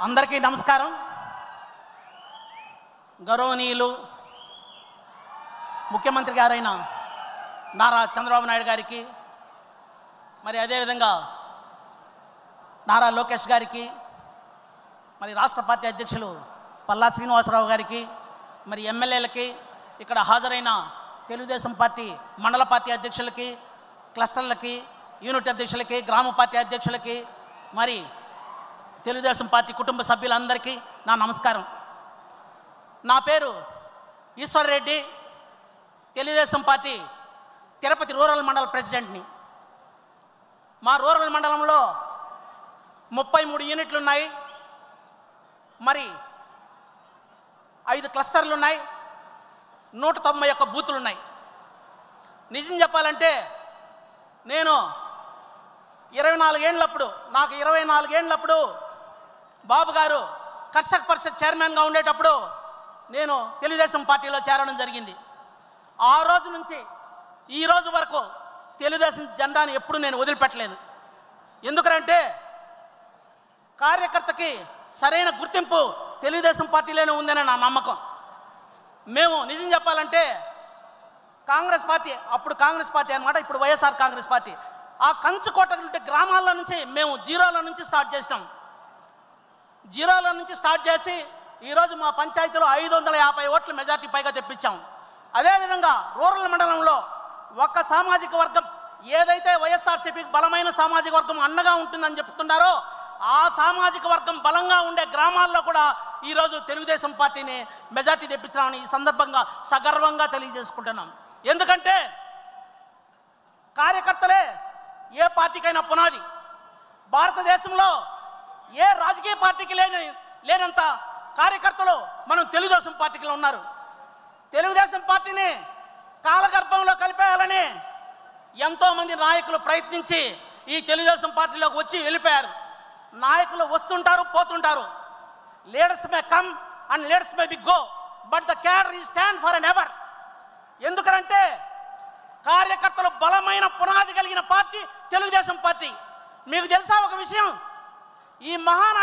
అందరికీ నమస్కారం. గౌరవనీయులు ముఖ్యమంత్రి గారైన నారా చంద్రబాబు నాయుడు గారికి, మరి అదేవిధంగా నారా లోకేష్ గారికి, మరి రాష్ట్ర పార్టీ అధ్యక్షులు పల్లా శ్రీనివాసరావు గారికి, మరి ఎమ్మెల్యేలకి, ఇక్కడ హాజరైన తెలుగుదేశం పార్టీ మండల పార్టీ అధ్యక్షులకి, క్లస్టర్లకి, యూనిట్ అధ్యక్షులకి, గ్రామ పార్టీ అధ్యక్షులకి, మరి తెలుగుదేశం పార్టీ కుటుంబ సభ్యులందరికీ నా నమస్కారం. నా పేరు ఈశ్వర్ రెడ్డి, తెలుగుదేశం పార్టీ తిరుపతి రూరల్ మండల ప్రెసిడెంట్ని. మా రూరల్ మండలంలో 33 యూనిట్లు ఉన్నాయి, మరి 5 క్లస్టర్లు ఉన్నాయి, 191 బూతులు ఉన్నాయి. నిజం చెప్పాలంటే నేను 24 ఏళ్ళప్పుడు, నాకు 24 ఏళ్ళప్పుడు బాబు గారు కర్షక పరిషత్ చైర్మన్గా ఉండేటప్పుడు నేను తెలుగుదేశం పార్టీలో చేరడం జరిగింది. ఆ రోజు నుంచి ఈ రోజు వరకు తెలుగుదేశం జెండాని ఎప్పుడు నేను వదిలిపెట్టలేదు. ఎందుకంటే కార్యకర్తకి సరైన గుర్తింపు తెలుగుదేశం పార్టీలోనే ఉందని నా నమ్మకం. మేము నిజం చెప్పాలంటే కాంగ్రెస్ పార్టీ, అప్పుడు కాంగ్రెస్ పార్టీ అన్నమాట, ఇప్పుడు వైఎస్ఆర్ కాంగ్రెస్ పార్టీ, ఆ కంచుకోట గ్రామాల్లో నుంచి మేము జీరోలో నుంచి స్టార్ట్ చేసినాం. జీరోలో నుంచి స్టార్ట్ చేసి ఈరోజు మా పంచాయతీలో 550 ఓట్ల మెజార్టీ పైగా తెప్పించాం. అదేవిధంగా రూరల్ మండలంలో ఒక సామాజిక వర్గం ఏదైతే వైఎస్ఆర్సీపీకి బలమైన సామాజిక వర్గం అండగా ఉంటుందని చెప్తున్నారో ఆ సామాజిక వర్గం బలంగా ఉండే గ్రామాల్లో కూడా ఈరోజు తెలుగుదేశం పార్టీని మెజార్టీ తెప్పించామని ఈ సందర్భంగా సగర్వంగా తెలియజేసుకుంటున్నాం. ఎందుకంటే కార్యకర్తలే ఏ పార్టీకైనా పునాది. భారతదేశంలో ఏ రాజకీయ పార్టీకి లేనంత కార్యకర్తలు మనం తెలుగుదేశం పార్టీలో ఉన్నారు. తెలుగుదేశం పార్టీని కాలగర్భంలో కలిపేయాలని ఎంతోమంది నాయకులు ప్రయత్నించి ఈ తెలుగుదేశం పార్టీలోకి వచ్చి వెళ్ళిపోయారు. నాయకులు వస్తుంటారు, పోతుంటారు. Leaders may come and leaders may be go, but the cadre is stand for an ever. ఎందుకంటే కార్యకర్తలు బలమైన పునాది కలిగిన పార్టీ తెలుగుదేశం పార్టీ. మీకు తెలుసా ఒక విషయం, ఈ మహానాడు